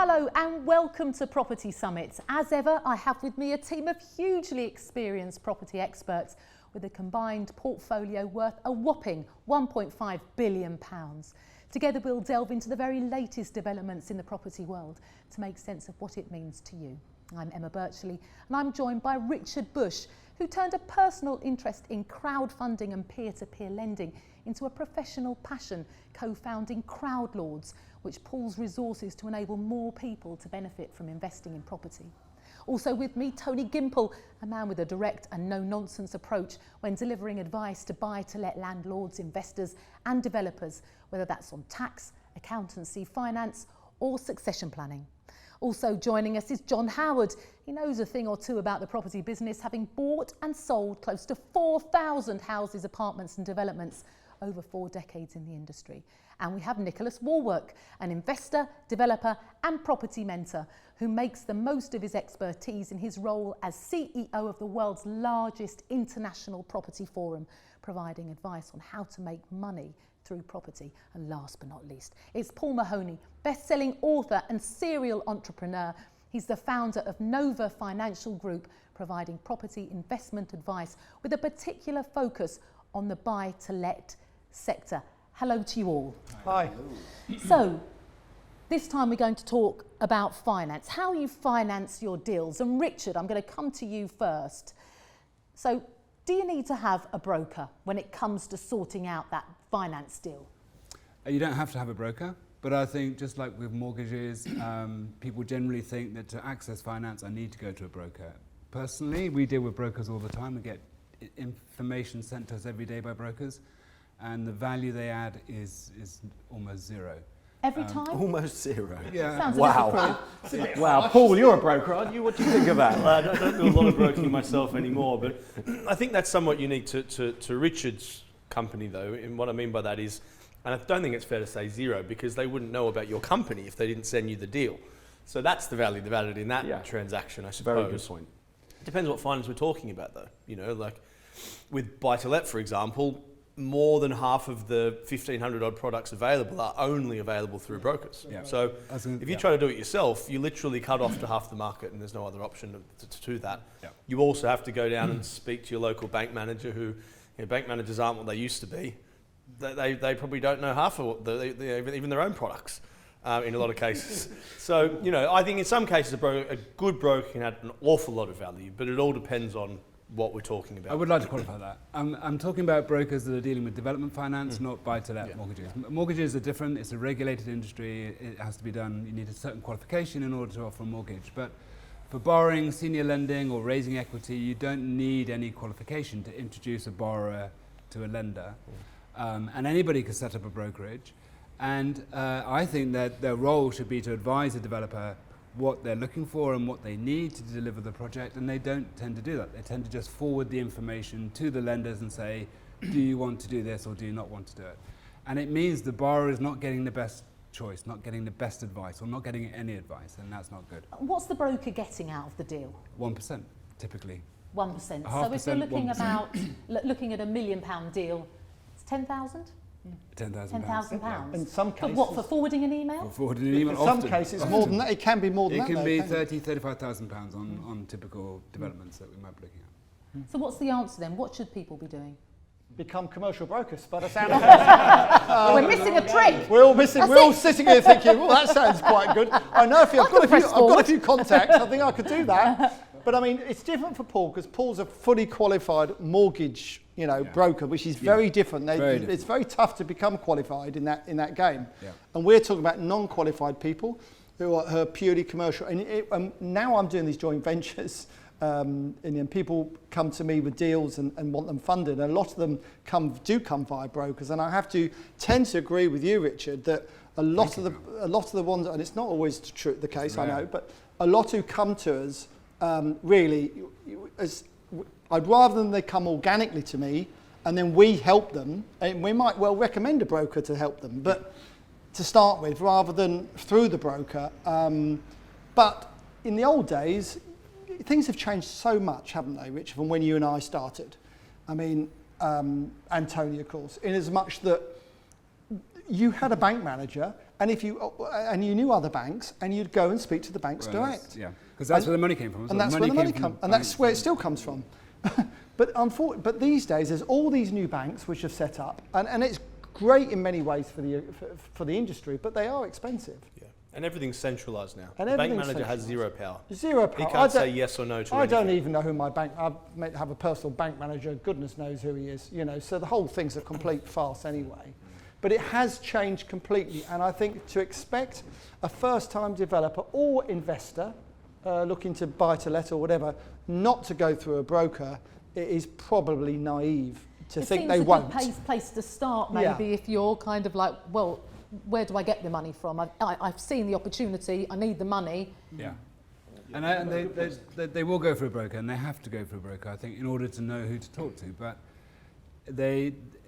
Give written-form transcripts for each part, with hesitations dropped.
Hello and welcome to Property Summit. As ever, I have with me a team of hugely experienced property experts with a combined portfolio worth a whopping £1.5 billion. Together we'll delve into the very latest developments in the property world to make sense of what it means to you. I'm Emma Birchley and I'm joined by Richard Bush, who turned a personal interest in crowdfunding and peer-to-peer lending into a professional passion, co-founding Crowdlords, which pools resources to enable more people to benefit from investing in property. Also with me, Tony Gimple, a man with a direct and no-nonsense approach when delivering advice to buy-to-let landlords, investors and developers, whether that's on tax, accountancy, finance or succession planning. Also joining us is John Howard. He knows a thing or two about the property business, having bought and sold close to 4,000 houses, apartments and developments over 4 decades in the industry. And we have Nicholas Warwork, an investor, developer and property mentor who makes the most of his expertise in his role as CEO of the world's largest international property forum, providing advice on how to make money through property. And last but not least, it's Paul Mahoney, best-selling author and serial entrepreneur. He's the founder of Nova Financial Group, providing property investment advice with a particular focus on the buy-to-let sector. Hello to you all. Hi. So, this time we're going to talk about finance, how you finance your deals. And Richard, I'm going to come to you first. So, do you need to have a broker when it comes to sorting out that finance deal? You don't have to have a broker, but I think just like with mortgages, people generally think that to access finance, I need to go to a broker. Personally, we deal with brokers all the time. We get information sent to us every day by brokers, and the value they add is almost zero. Every time? Almost zero. Yeah. Sounds Wow. Wow. Paul, you're a broker, aren't you? What do you think of that? I don't do a lot of broking myself anymore, but I think that's somewhat unique to Richard's company, though. And what I mean by that is, and I don't think it's fair to say zero, because they wouldn't know about your company if they didn't send you the deal. So that's the value in that transaction, I suppose. Very good point. It depends what finance we're talking about, though. You know, like with buy-to-let, for example, more than half of the 1,500 odd products available are only available through brokers. Yeah. So if you try to do it yourself, you literally cut off to half the market and there's no other option to do that. Yeah. You also have to go down and speak to your local bank manager who, bank managers aren't what they used to be. They probably don't know half of what even their own products in a lot of cases. So, I think in some cases a good broker can add an awful lot of value, but it all depends on what we're talking about. I would like to qualify that. I'm talking about brokers that are dealing with development finance, not buy-to-let mortgages. Mortgages are different. It's a regulated industry. It has to be done. You need a certain qualification in order to offer a mortgage. But for borrowing, senior lending or raising equity, you don't need any qualification to introduce a borrower to a lender. And anybody can set up a brokerage. And I think that their role should be to advise a developer what they're looking for and what they need to deliver the project, and they don't tend to do that. They tend to just forward the information to the lenders and say, do you want to do this or do you not want to do it? And it means the borrower is not getting the best choice, not getting the best advice, or not getting any advice, and that's not good. What's the broker getting out of the deal? 1%, typically. 1%. So if you're looking looking at £1 million deal, it's 10,000? £10,000. In some cases. But what, for forwarding an email? For forwarding an email. In some cases, more than that. It can be more than that. It can be £30,000, £35,000 on typical developments that we might be looking at. So what's the answer then? What should people be doing? Become commercial brokers, by the sound of it. We're missing a trick. We're all sitting here thinking, well, that sounds quite good. I know I've got a few contacts. I think I could do that. But I mean, it's different for Paul because Paul's a fully qualified mortgage, broker, which is very different. It's very tough to become qualified in that game. Yeah. And we're talking about non-qualified people who are purely commercial. And now I'm doing these joint ventures. And people come to me with deals and want them funded. And a lot of them do come via brokers. And I have to tend to agree with you, Richard, that a lot of the ones, and it's not always the case, I know, but a lot who come to us really, I'd rather than they come organically to me and then we help them, and we might well recommend a broker to help them, but to start with, rather than through the broker. But in the old days, things have changed so much, haven't they, Rich, from when you and I started? I mean, and Tony, of course, in as much that you had a bank manager And if you knew other banks, and you'd go and speak to the banks direct. Yeah, because that's where the money came from. And that's where the money comes, and that's where it still comes from. But these days, there's all these new banks which have set up, and it's great in many ways for the industry, but they are expensive. Yeah. And everything's centralised now. And the bank manager has zero power. Zero power. He can't say yes or no to I anything. don't even know who my bank. I have a personal bank manager. Goodness knows who he is. You know, so the whole thing's a complete farce anyway. But it has changed completely, and I think to expect a first-time developer or investor looking to buy to let or whatever not to go through a broker, it is probably naive to think they won't. It seems a good place to start, maybe, if you're kind of like, well, where do I get the money from? I've seen the opportunity, I need the money. Yeah. And they will go for a broker, and they have to go for a broker, I think, in order to know who to talk to. But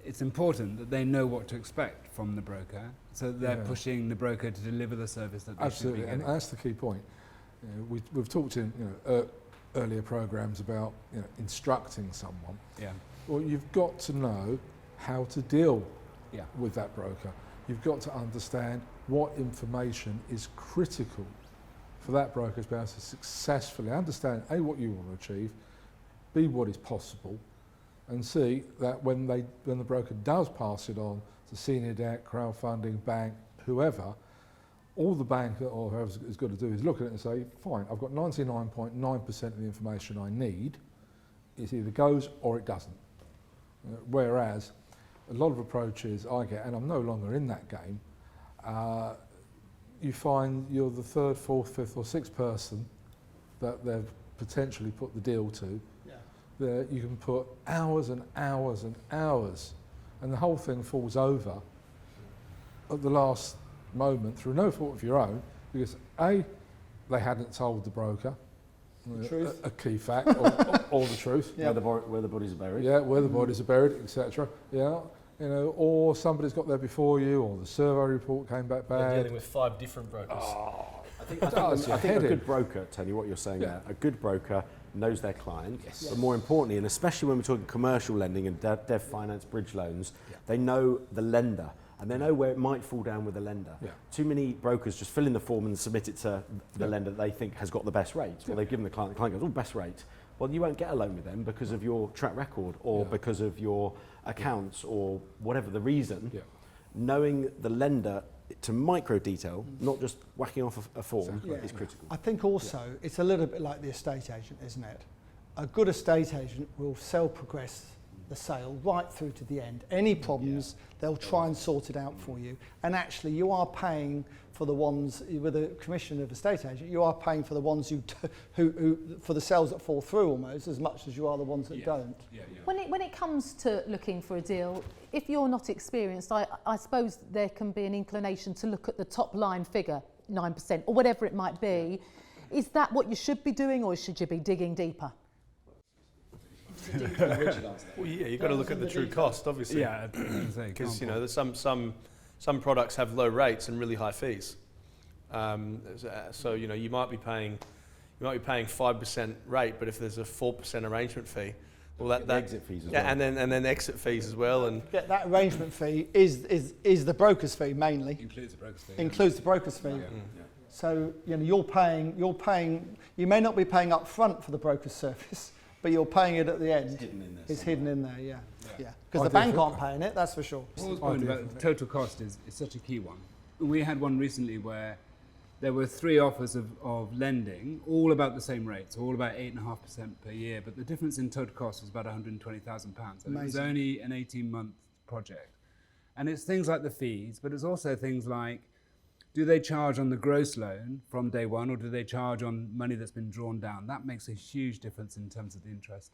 it's important that they know what to expect from the broker, so that they're pushing the broker to deliver the service that they should be getting. And that's the key point. You know, we've talked in earlier programs about instructing someone. Yeah. Well, you've got to know how to deal with that broker. You've got to understand what information is critical for that broker to be able to successfully understand A, what you want to achieve, B, what is possible, and C, that when the broker does pass it on to senior debt, crowdfunding, bank, whoever, all the bank or whoever is going to do is look at it and say, fine, I've got 99.9% of the information I need. It either goes or it doesn't. Whereas a lot of approaches I get, and I'm no longer in that game, you find you're the third, fourth, fifth or sixth person that they've potentially put the deal to. That you can put hours and hours and hours, and the whole thing falls over at the last moment through no fault of your own, because A, they hadn't told the broker The truth. a key fact or the truth. Yeah. Where the bodies are buried. Yeah, where the bodies are buried, etc. Yeah, or somebody's got there before you, or the survey report came back They're bad. dealing with 5 different brokers. I think a good broker, Tony, what you're saying there, a good broker knows their client, but more importantly, and especially when we're talking commercial lending and dev finance bridge loans, they know the lender and they know where it might fall down with the lender. Too many brokers just fill in the form and submit it to the lender that they think has got the best rate. Well, they've given the client goes, oh, best rate. Well, you won't get a loan with them because of your track record or because of your accounts or whatever the reason. Knowing the lender to micro detail, not just whacking off a form, is critical. I think also it's a little bit like the estate agent, isn't it? A good estate agent will progress the sale right through to the end. Any problems, they'll try and sort it out for you. And actually, you are paying for the ones with a commission of estate agent. You are paying for the ones who for the sales that fall through almost as much as you are the ones that don't. When it comes to looking for a deal, if you're not experienced, I suppose there can be an inclination to look at the top line figure, 9% or whatever it might be. Is that what you should be doing, or should you be digging deeper? Well, you've got to look at the true cost, obviously. Yeah, because there's some products have low rates and really high fees. So you might be paying 5% rate, but if there's a 4% arrangement fee, well, that exit fees as well. and then exit fees as well, and that arrangement fee is the broker's fee mainly. includes the broker's fee. Includes the broker's fee. So you're paying. You may not be paying up front for the broker's service, but you're paying it at the end. It's hidden in there. Yeah. Because the bank aren't paying it, that's for sure. Paul's point about the total cost is such a key one. We had one recently where there were 3 offers of lending, all about the same rates, all about 8.5% per year, but the difference in total cost was about £120,000. And it was only an 18-month project. And it's things like the fees, but it's also things like, do they charge on the gross loan from day one, or do they charge on money that's been drawn down? That makes a huge difference in terms of the interest.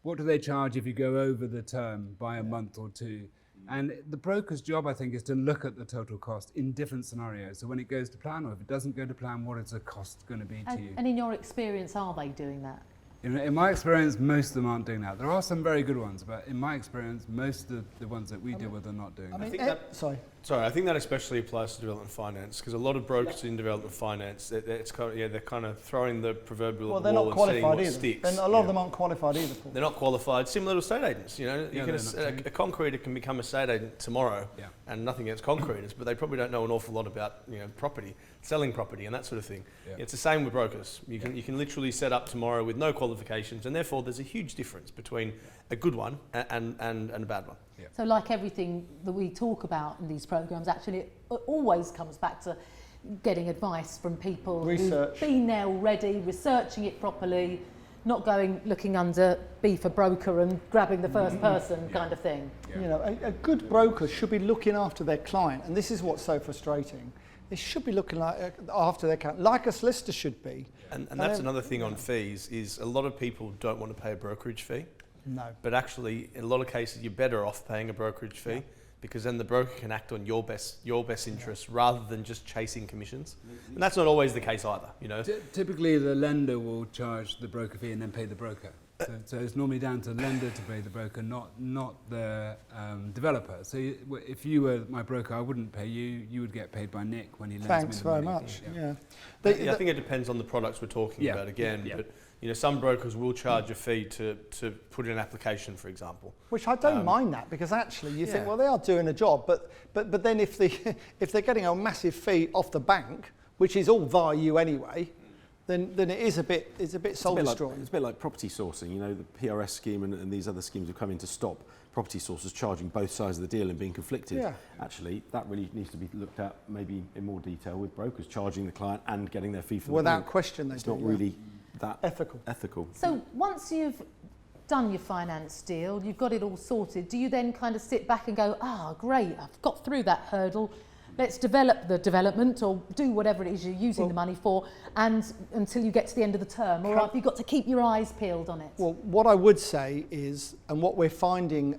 What do they charge if you go over the term by a month or two? And the broker's job, I think, is to look at the total cost in different scenarios. So when it goes to plan, or if it doesn't go to plan, what is the cost going to be to you? And in your experience, are they doing that? In my experience, most of them aren't doing that. There are some very good ones, but in my experience, most of the ones that we deal with are not doing that. Sorry. Sorry, I think that especially applies to development finance because a lot of brokers in development finance, they're kind of throwing the proverbial at the wall and seeing what sticks. And a lot of them aren't qualified either. They're not qualified. Similar to estate agents, you know, a concreter can become a estate agent tomorrow, and nothing against concreters, but they probably don't know an awful lot about property, selling property, and that sort of thing. Yeah. It's the same with brokers. You can literally set up tomorrow with no qualifications, and therefore there's a huge difference between a good one and a bad one. Yeah. So like everything that we talk about in these programs, actually it always comes back to getting advice from people who've been there already, researching it properly, not looking under B for broker and grabbing the first person kind of thing. Yeah. You know, a good broker should be looking after their client, and this is what's so frustrating. They should be looking after their client, like a solicitor should be. And that's another thing on fees, is a lot of people don't want to pay a brokerage fee. No. But actually, in a lot of cases, you're better off paying a brokerage fee because then the broker can act on your best interests rather than just chasing commissions. And that's not always the case either, you know. Typically, the lender will charge the broker fee and then pay the broker. So it's normally down to the lender to pay the broker, not the developer. So if you were my broker, I wouldn't pay you. You would get paid by Nick when he lends me the money. Thanks very much. Yeah. I think it depends on the products we're talking about again. But you know, some brokers will charge a fee to put in an application, for example. Which I don't mind that, because actually you think, well, they are doing a job, but then if they're getting a massive fee off the bank, which is all via you anyway, then it is a bit soul destroying. It's a bit like property sourcing. You know, the PRS scheme and these other schemes have come in to stop property sources charging both sides of the deal and being conflicted. Yeah. Actually, that really needs to be looked at maybe in more detail with brokers charging the client and getting their fee for the without question. It's not really that ethical. So once you've done your finance deal, you've got it all sorted, do you then kind of sit back and go, great, I've got through that hurdle, let's develop the development or do whatever it is you're using the money for, and until you get to the end of the term, or have you got to keep your eyes peeled on it? Well, what I would say is, and what we're finding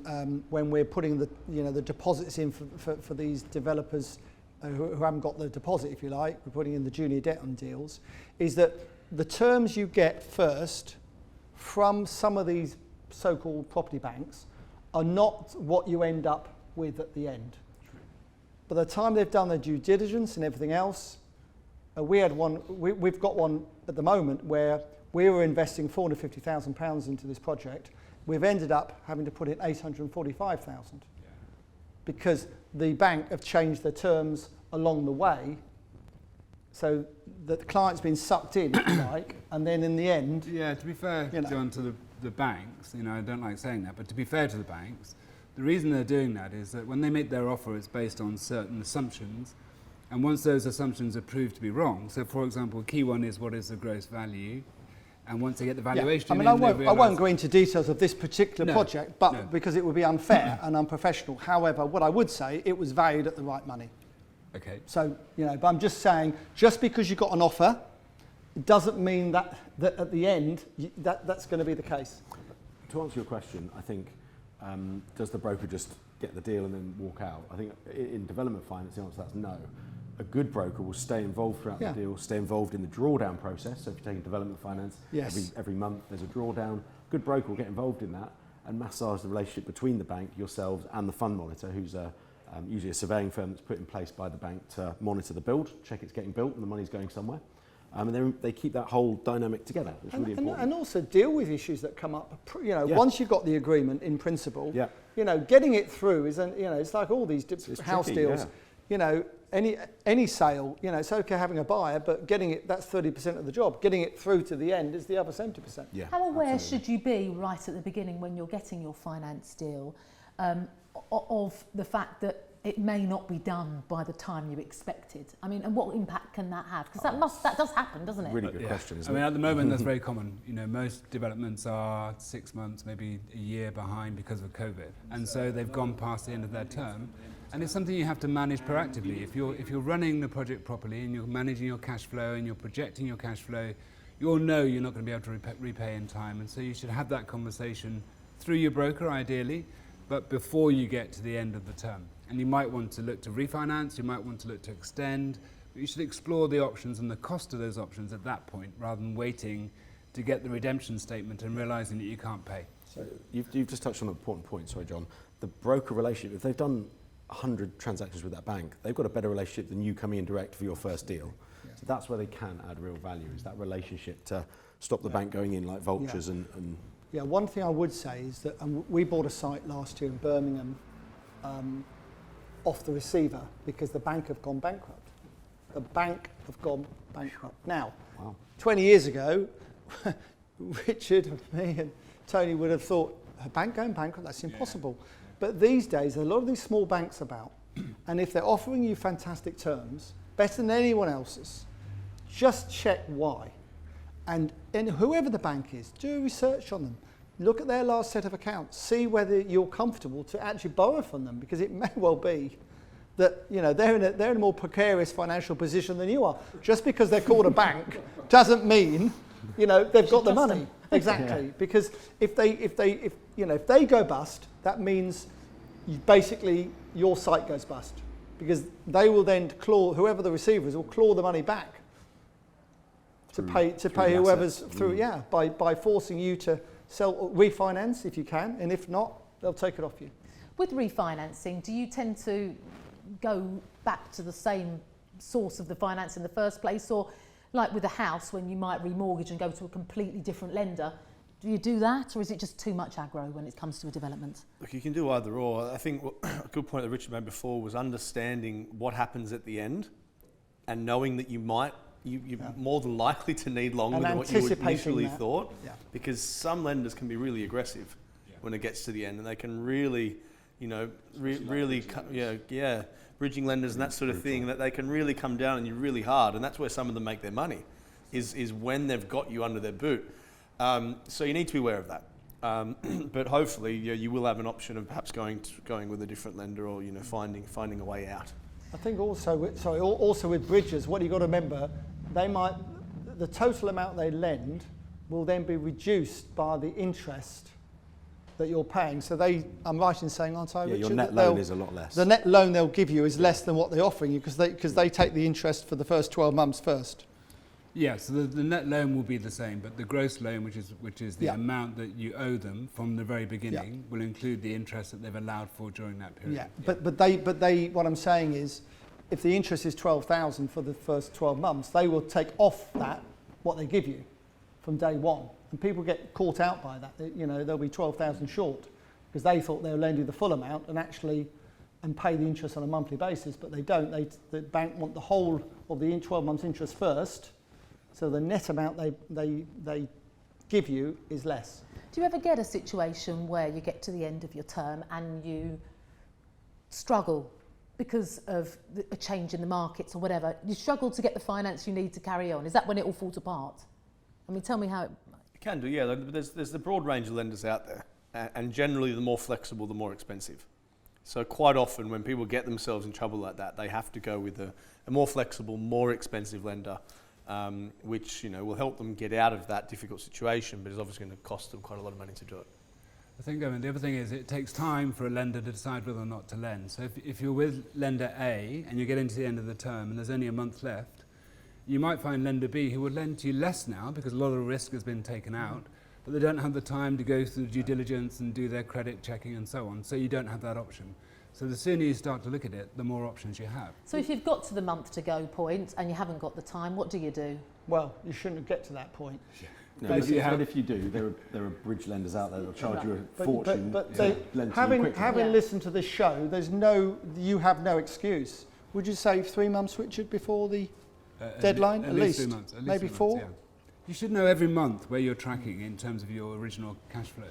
when we're putting the deposits in for these developers who haven't got the deposit, if you like, we're putting in the junior debt on deals, is that the terms you get first from some of these so-called property banks are not what you end up with at the end. By the time they've done their due diligence and everything else, we've got one at the moment where we were investing £450,000 into this project. We've ended up having to put in £845,000 because the bank have changed their terms along the way, so the client's been sucked in, if you like, and then in the end... Yeah, to be fair, John, to the banks, I don't like saying that, but to be fair to the banks, the reason they're doing that is that when they make their offer, it's based on certain assumptions, and once those assumptions are proved to be wrong, so for example, a key one is what is the gross value, and once they get the valuation... I won't go into details of this particular project, but because it would be unfair and unprofessional. However, what I would say, it was valued at the right money. Okay. So, but I'm just saying, just because you got an offer, it doesn't mean that at the end, that's going to be the case. To answer your question, I think, does the broker just get the deal and then walk out? I think in development finance, the answer to that's no. A good broker will stay involved throughout the deal, stay involved in the drawdown process. So if you're taking development finance, every month there's a drawdown. Good broker will get involved in that and massage the relationship between the bank, yourselves, and the fund monitor, who's usually a surveying firm that's put in place by the bank to monitor the build, check it's getting built and the money's going somewhere. And then they keep that whole dynamic together. It's really important. And also deal with issues that come up. Once you've got the agreement in principle, getting it through is, it's like all these house tricky, deals. Any sale, it's okay having a buyer, but getting it, that's 30% of the job. Getting it through to the end is the other 70%. Yeah, how aware should you be right at the beginning when you're getting your finance deal of the fact that it may not be done by the time you expected? I mean, and what impact can that have? Because that does happen, doesn't it? Really good question, isn't it? At the moment, that's very common. Most developments are 6 months, maybe a year behind because of COVID. And so they've gone past the end of their term. And it's something you have to manage proactively. If you're running the project properly and you're managing your cash flow and you're projecting your cash flow, you'll know you're not going to be able to repay in time. And so you should have that conversation through your broker, ideally, but before you get to the end of the term. And you might want to look to refinance, you might want to look to extend, but you should explore the options and the cost of those options at that point, rather than waiting to get the redemption statement and realising that you can't pay. So you've just touched on an important point, sorry John. The broker relationship, if they've done 100 transactions with that bank, they've got a better relationship than you coming in direct for your first deal. Yeah. So that's where they can add real value, is that relationship to stop the bank going in like vultures. And yeah, one thing I would say is that we bought a site last year in Birmingham off the receiver because the bank have gone bankrupt. The bank have gone bankrupt. Now, 20 years ago, Richard and me and Tony would have thought, a bank going bankrupt, that's impossible. Yeah. But these days, there are a lot of these small banks about, and if they're offering you fantastic terms, better than anyone else's, just check why. And whoever the bank is, do research on them. Look at their last set of accounts. See whether you're comfortable to actually borrow from them, because it may well be that they're in a more precarious financial position than you are. Just because they're called a bank doesn't mean they've got the money. Exactly, because if they go bust, that means basically your site goes bust, because they will then claw, whoever the receiver is will claw the money back to pay whoever's through, by forcing you to refinance if you can, and if not, they'll take it off you. With refinancing, do you tend to go back to the same source of the finance in the first place, or like with a house when you might remortgage and go to a completely different lender, do you do that, or is it just too much aggro when it comes to a development? Look, you can do either or. I think a good point that Richard made before was understanding what happens at the end and knowing that you're more than likely to need longer than what you initially thought, because some lenders can be really aggressive when it gets to the end, and they can really, bridging lenders and that sort of thing, that they can really come down on you really hard, and that's where some of them make their money, is when they've got you under their boot. So you need to be aware of that. But hopefully you will have an option of perhaps going with a different lender, or finding a way out. I think also with bridges, what you've got to remember, the total amount they lend will then be reduced by the interest that you're paying. So I'm right in saying, aren't I, Richard? Yeah, your net loan is a lot less. The net loan they'll give you is less than what they're offering you, because they take the interest for the first 12 months first. Yeah, so the net loan will be the same, but the gross loan, which is the amount that you owe them from the very beginning, will include the interest that they've allowed for during that period. Yeah, but they what I'm saying is, if the interest is 12,000 for the first 12 months, they will take off that what they give you from day one, and people get caught out by that. They'll be 12,000 short because they thought they were lending the full amount and pay the interest on a monthly basis, but they don't. The bank want the whole of the 12 months interest first. So the net amount they give you is less. Do you ever get a situation where you get to the end of your term and you struggle because of a change in the markets or whatever? You struggle to get the finance you need to carry on. Is that when it all falls apart? I mean, tell me how it... It can do, yeah. There's the broad range of lenders out there, and generally the more flexible, the more expensive. So quite often when people get themselves in trouble like that, they have to go with a more flexible, more expensive lender, which will help them get out of that difficult situation, but is obviously going to cost them quite a lot of money to do it. I think the other thing is it takes time for a lender to decide whether or not to lend. So if you're with lender A and you're getting to the end of the term and there's only a month left, you might find lender B who will lend to you less now because a lot of the risk has been taken out, but they don't have the time to go through due diligence and do their credit checking and so on, so you don't have that option. So the sooner you start to look at it, the more options you have. So if you've got to the month to go point and you haven't got the time, what do you do? Well, you shouldn't get to that point. No, but if you do, there are bridge lenders out there that will charge you a fortune. But having listened to this show, you have no excuse. Would you say 3 months, Richard, before the deadline? At least 3 months. Maybe 4? Yeah. You should know every month where you're tracking in terms of your original cash flow.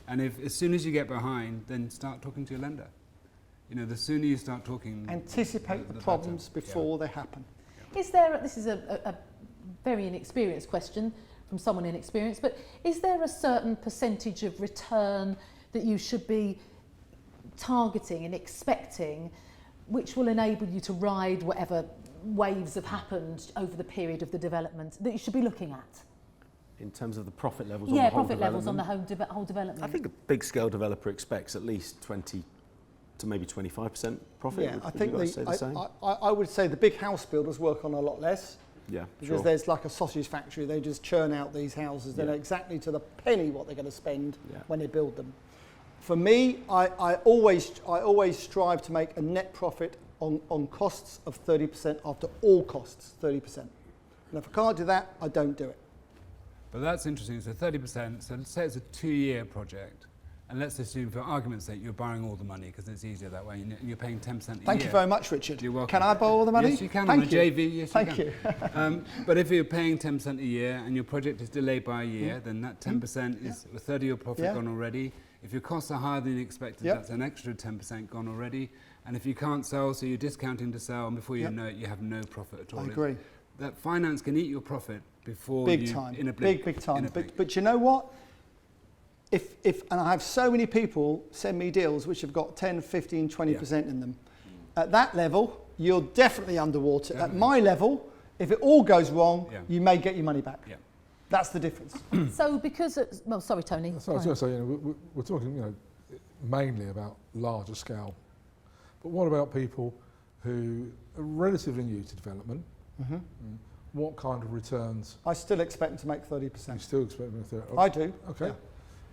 And as soon as you get behind, then start talking to your lender. The sooner you start talking... Anticipate the problems before they happen. Is there, this is a very inexperienced question from someone inexperienced, but is there a certain percentage of return that you should be targeting and expecting, which will enable you to ride whatever waves have happened over the period of the development, that you should be looking at? In terms of the profit levels on the whole development? Yeah, profit levels on the whole development. I think a big scale developer expects at least 20 to maybe 25% profit. Yeah, I would say the big house builders work on a lot less. Yeah, because there's like a sausage factory. They just churn out these houses. They know exactly to the penny what they're going to spend when they build them. For me, I always strive to make a net profit on costs of 30% after all costs, 30%. And if I can't do that, I don't do it. But that's interesting. So 30%, so let's say it's a 2-year project. And let's assume, for argument's sake, you're borrowing all the money because it's easier that way, and you're paying 10% a year. Thank you very much, Richard. You're welcome. Can I borrow all the money? Yes, you can. Thank on a you. JV, yes, Thank you can. But if you're paying 10% a year and your project is delayed by a year, then that 10% is a third of your profit gone already. If your costs are higher than you expected, that's an extra 10% gone already. And if you can't sell, so you're discounting to sell, and before you know it, you have no profit at all. I agree. That finance can eat your profit before big you... time. In a blink. Big time. But you know what? And I have so many people send me deals which have got 10, 15, 20% in them. At that level, you're definitely underwater. Definitely. At my level, if it all goes wrong, you may get your money back. Yeah. That's the difference. So because, well, sorry, Tony. So I was going to say, we're talking, mainly about larger scale. But what about people who are relatively new to development? Mm-hmm. What kind of returns? I still expect them to make 30%. You still expect them to make 30%? I do. Okay. Yeah.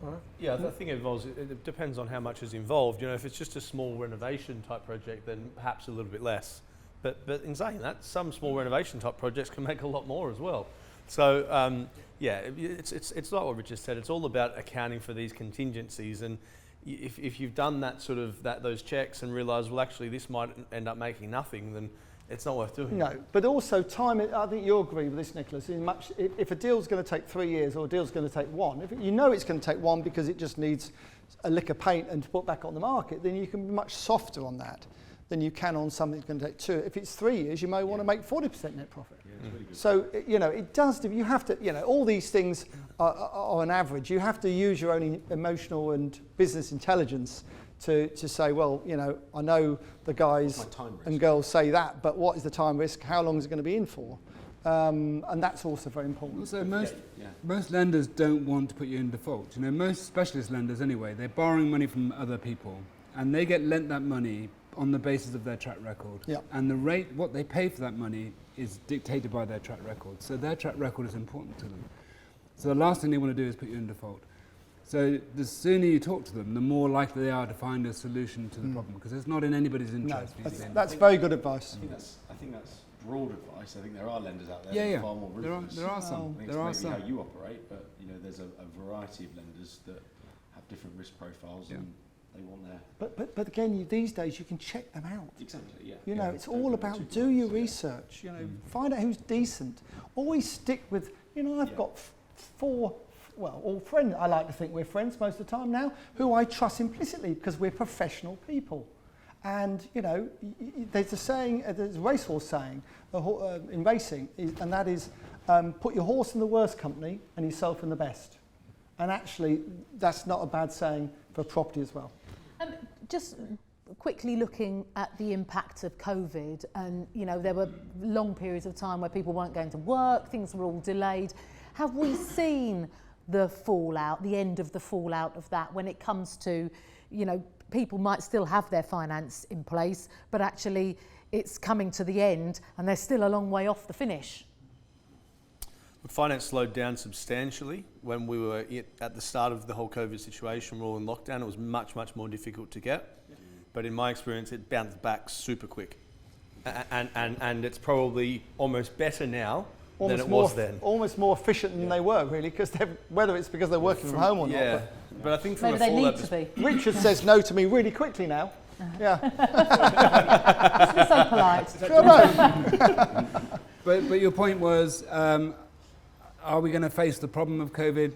All right. Yeah, I think it depends on how much is involved. If it's just a small renovation type project, then perhaps a little bit less. But in saying that, some small renovation type projects can make a lot more as well. So it's like what Richard said. It's all about accounting for these contingencies, and if you've done that sort of those checks and realise, well, actually this might end up making nothing, then it's not worth doing. No, but also time. I think you'll agree with this, Nicholas. If a deal's going to take 3 years or a deal's going to take 1, if you know it's going to take 1 because it just needs a lick of paint and to put back on the market, then you can be much softer on that than you can on something that's going to take 2. If it's 3 years, you may want to make 40% net profit. Really, so it does. You have to. All these things are an average. You have to use your own emotional and business intelligence to say, well, I know the guys and girls say that, but what is the time risk? How long is it going to be in for? And that's also very important. Also, most lenders don't want to put you in default. Most specialist lenders anyway, they're borrowing money from other people, and they get lent that money on the basis of their track record. Yeah. And the rate, what they pay for that money, is dictated by their track record. So their track record is important to them. So the last thing they want to do is put you in default. So the sooner you talk to them, the more likely they are to find a solution to the problem, because it's not in anybody's interest. No, that's very good advice. I think that's broad advice. I think there are lenders out there that are far more ruthless. There are some. There are some. How you operate, but there's a variety of lenders that have different risk profiles and they want their. But again, these days you can check them out. Exactly. Yeah. It's all about do your research. Find out who's decent. Always stick with. I've got 4. Well, all friends, I like to think we're friends most of the time now, who I trust implicitly because we're professional people. And, there's a saying, there's a racehorse saying in racing, and that is, put your horse in the worst company and yourself in the best. And actually, that's not a bad saying for property as well. Just quickly looking at the impact of COVID, and, there were long periods of time where people weren't going to work, things were all delayed. Have we seen the fallout, the end of the fallout of that when it comes to, people might still have their finance in place, but actually it's coming to the end and they're still a long way off the finish? Finance slowed down substantially when we were at the start of the whole COVID situation. We were all in lockdown. It was much, much more difficult to get. But in my experience, it bounced back super quick. And it's probably almost better now than it was then. Almost more efficient than they were, really, because whether it's because they're working from home or not. Yeah, but I think from maybe they need to be. Richard says no to me really quickly now. Yeah. Just be so polite. But your point was, are we going to face the problem of COVID,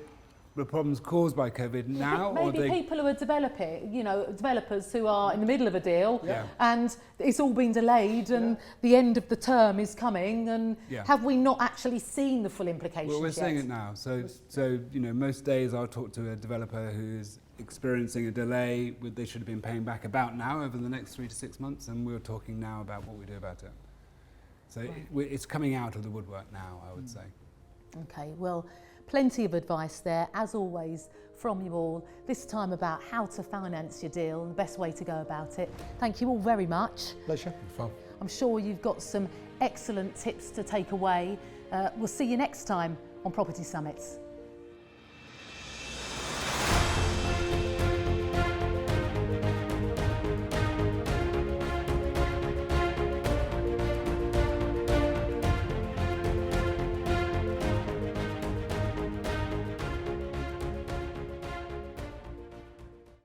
the problems caused by COVID now? Maybe people who are developers who are in the middle of a deal and it's all been delayed and the end of the term is coming, and have we not actually seen the full implications Well, we're yet? seeing it now. So most days I'll talk to a developer who's experiencing a delay they should have been paying back about now over the next 3 to 6 months, and we're talking now about what we do about it. So it's coming out of the woodwork now, I would say. Okay, well, plenty of advice there, as always, from you all, this time about how to finance your deal and the best way to go about it. Thank you all very much. Pleasure. Fun. I'm sure you've got some excellent tips to take away. We'll see you next time on Property Summits.